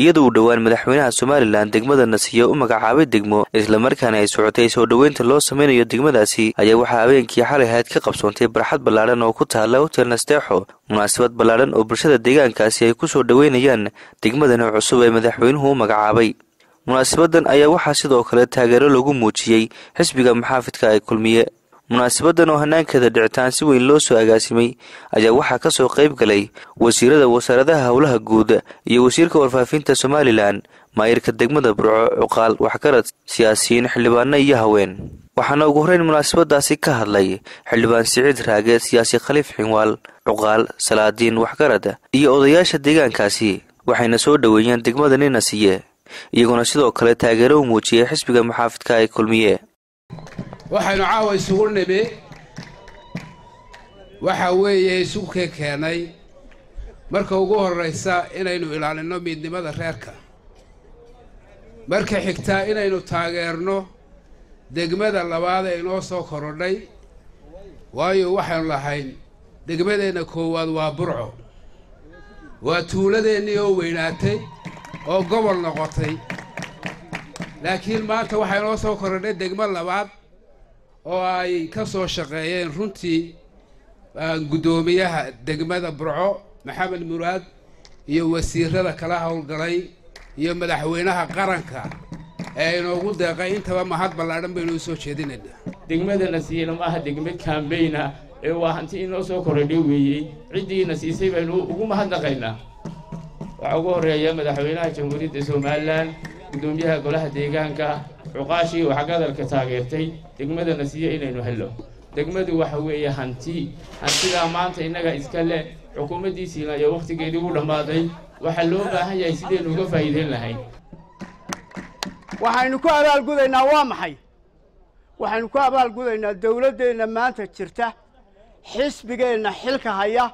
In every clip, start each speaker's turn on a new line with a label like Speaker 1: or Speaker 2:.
Speaker 1: iyadoo dhawaan madaxweynaha Soomaaliland degmada Nasiye u magacaabay degmo isla markaana ay socotay soo dhaweynta loo sameeyo degmadaasi ayaa waxa habeenkii xalay ahayd ka qabsoontay barxad ballaaran oo ku taala Hotel Nasteexo munaasabad ballaaran oo bulshada deegaankaasi ay ku soo dhaweynayaan degmadan cusub ee madaxweynuhu u magacaabay munaasabadan ayaa waxa sidoo kale taageero lagu muujiyay xisbiga maxaafidka ay kulmiye munaasabadan oo hanaankeeda dhicitaan si weyn loo soo agaasimay ayaa waxa ka soo qayb galay wasiirada wasaaradda hawlaha guud iyo wasiirka warfaafinta Soomaaliland maayirka degmada Burco Cuqaal waxgarad siyaasiyiin xildhibaano iyo haween waxaana ugu horeyn munaasabadaasi ka hadlay xildhibaan Siciid Raage siyaasi Khaliif Xinwaal Cuqaal Salaadiin waxgarad iyo odayaasha deegaankaasi waxayna soo dhaweeyeen degmada Nasiye iyaguna sidoo kale taageero u muujiyay xisbiga maxaafidka ay kulmiye
Speaker 2: waxaanu caawa isugu nimi waxa weeye isugu keenay marka ugu horeysa inaynu ilaalino midnimada reerka marka xigta inaynu taageerno degmada labaad ee inoo soo korodhay waayo waxaanu lahayn degmadeena koowaad waa Burco waa tuuladeennii oo weynaatay oo gobol noqotay laakiin maanta waxa inoo soo korodhay degmo labaad oo ay ka soo shaqeeyeen runtii gudoomiyaha degmada Burco Maxamed Muraad iyo wasiirada kala hawlgalay iyo madaxweynaha qaranka ee inoogu deeqay intaba mahad ballaaran baynu soo jeedinaynaa
Speaker 3: degmada Nasiye ma aha degmad campaign ee waa hanti inoo soo korodhay weeyay cidii Nasiisay baynu ugu mahadnaqaynaa waxa ugu horeeya madaxweynaha jamhuuriyadda Soomaaliland gudoomiyaha golaha deegaanka Cuqaashi waxa gadalka taageertay degmada Nasiye inaynu hello degmadu waxa weeye hantida maanta inaga iska leh xukuumaddiisina iyo waqtigeedii u dhamaaday waxa loo baahan yahay sideen uga faa'iideyn lahayn
Speaker 4: waxaynu ku abaalgudaynaa waa maxay waxaynu ku abaalgudaynaa dawladdeena maanta jirta xisbigeena xilka haya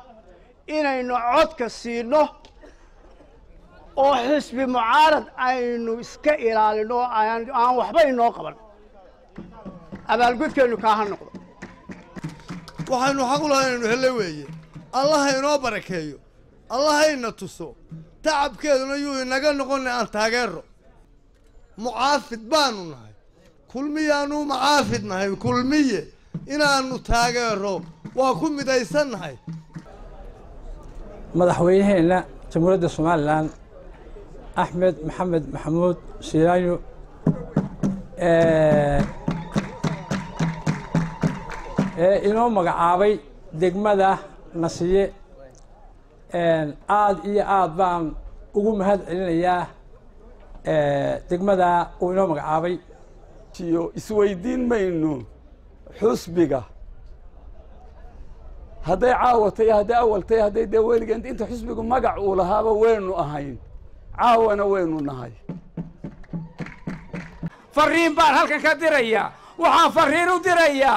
Speaker 4: inaynu codka siino oo xisbi mucaarad aynu iska ilaalino aan waxba inoo qaban abaalgudkeenu ka ha noqdo
Speaker 5: waxaanu xaq u lahayn inuu helay weeye Allah inoo barakeeyo Allah ina tuso tacabkeeduna yuu inaga noqon aan taageero mucaafid baanu nahay kulmiyaanu mucaafid nahay kulmiye inaanu taageero waa ku midaysannahay
Speaker 6: madaxweynaheena jamhuuriyadda Soomaaliland أحمد محمد محمود سيرانيو إنه مقعابي دقمة نسية عاد بان ugu mahad celinaya degmada oo inoo magacaabay
Speaker 7: tiyo isweydiin mayno xusbiga haday caawatay haday awaltay haday dawliga inta xusbigu magac uu lahaaba weenu ahayn caawana weenu nahay
Speaker 8: fariin baan halkan ka diraya waxaan fariin u diraya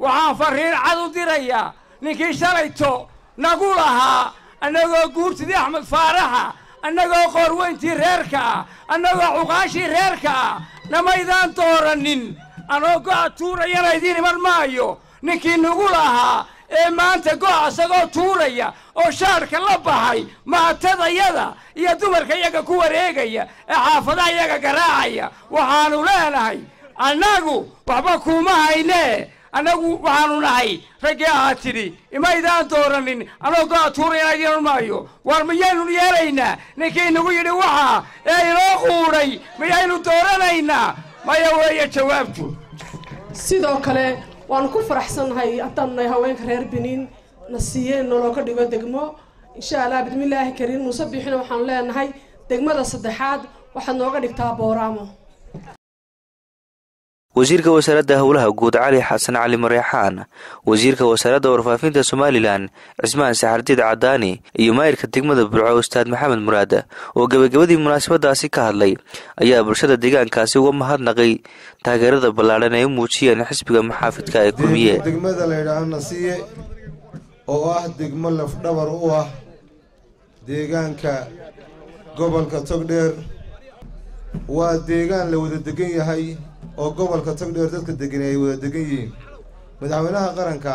Speaker 8: waxaan fariin cad u diraya ninkii shalayto nagu lahaa anagoo guurtidii Axmed Faaraxa anagoo qorweyntii reerka anagoo Cuqaashi reerka namaydan dooranin anagoo tuurayana idin iman maayo ninkii nagu lahaa ee maanta go'a asagoo tuuraya oo shaarka la baxay maatadayada iyo dumarka iyaga ku wareegaya ee xaafadaha iyaga garaacaya waxaanu leenahay annagu waxba kuma hayne annagu waxaanu nahay ragii ahaa tidhi imaydaan dooranin anagoo tuurayana idin maayo war miyaynu yeelaynaa ninkii nagu yidhi waxa ee inoo quudhay miyaynu dooranaynaa maya weeye jawaabtu
Speaker 9: sidoo kale waan ku faraxsanahay haddaan haweenka reer Benin Nasiye nolol ka dhigo degmo insha Allah bismillaahi kariim musabbixina waxaan leenahay degmada saddexaad waxaad nooga dhigtaa Booramo
Speaker 1: wasiirka wasaaradda hawlaha guud Cali Xasan Cali Mareexaan wasiirka wasaaradda warfaafinta Soomaaliland Cismaan Saxardiid Cadaani iyo maayirka degmada Burco Ustaad Maxamed Muraad oo gabagabadii munaasabadaasi ka hadlay ayaa bulshada deegaankaasi uga mahadnaqay taageerada ballaaran ay u muujiyeen xisbiga maxaafidka ay kulmiye
Speaker 10: degmada la yiraahdo Nasiye oo ah degmo laf dhabar u ah deegaanka gobolka Togdheer waa deegaan la wada degan yahay oo gobolka Togdheer dadka degan ay wada degan yihiin madaxweynaha qaranka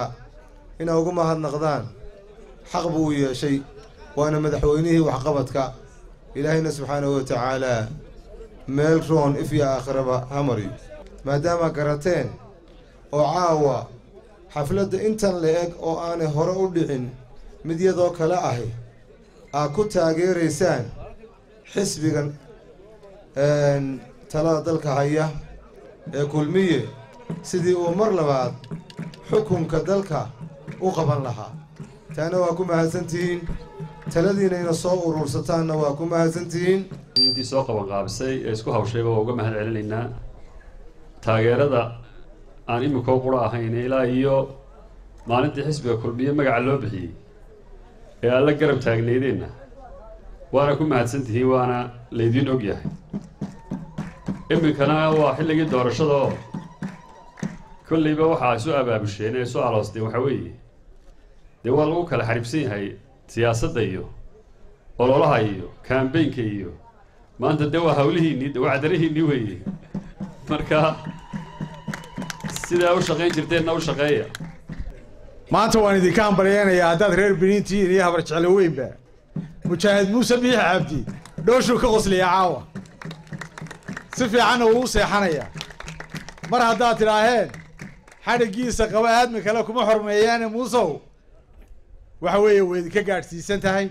Speaker 10: in ugu mahadnaqdaan xaq buu yeeshay waana madaxweynihii wax qabadka ilaahayna subxaanahu wa tacaalaa meel roon ifya aakhiraba ha mariyo maadaama garateen oo caawa xafladda intan la eg oo aanay hore u dhicin mid yadoo kale ahi aad ku taageeraysaan xisbigan talada dalka haya ee kulmiye sidii uu mar labaad xukunka dalka u qaban lahaa taana waa ku mahadsantihiin taladiinayna soo uruursataanna waa ku mahadsantihiin
Speaker 11: intii soo qaban qaabisay ee isku hawshayba waa uga mahad celinaynaa taageerada aan imika u qura ahayn ilaa iyo maalintii xisbiga kulmiye magaca loo bixiyey ee alla garab taagnaydeenna waana ku mahadsantihiin waana laydiin og yahay iminkana waa xilligii doorashada oo kollayba waxaa isu abaabusheen ee isu aloosteen waxaa weeye dee waa lagu kala xariibsan yahay siyaasadda iyo ololaha iyo kaambeynka iyo maanta dee waa hawlihiinnii dee waa cadarihiinnii weeye marka sidaa u shaqayn jirteenna u shaqeeya
Speaker 12: maanta waan idinka hambalyeynayaa haddaad reer biniintiin iyo habar jeclo weynba mujaahid muuse biixi cabdi dhooshuu ka qosliyaa caawa si fiicanna wuu u seexanayaa mar haddaad tidhaaheen xadhiggiisa qaba aadmi kale kuma xormeeyaane muusow waxa weeye way idinka gaadhsiisan tahay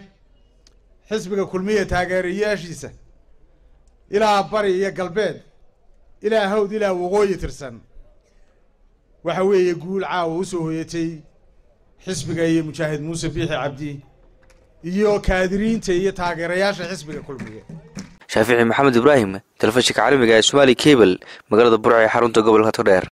Speaker 12: xisbiga kulmiya taageerayaashiisa ilaa bari iyo galbeed ilaa hawd ilaa waqooyi tirsan waxa weeye guul caawa u soo hoyatay xisbiga iyo mujaahid muuse biixi cabdi iyo kaadiriinta iyo taageerayaasha xisbiga kulmiye
Speaker 1: shaafici maxamed ibraahim telefishinka caalamiga ee Somali Cable magaalada Burco ee xarunta gobolka Togdheer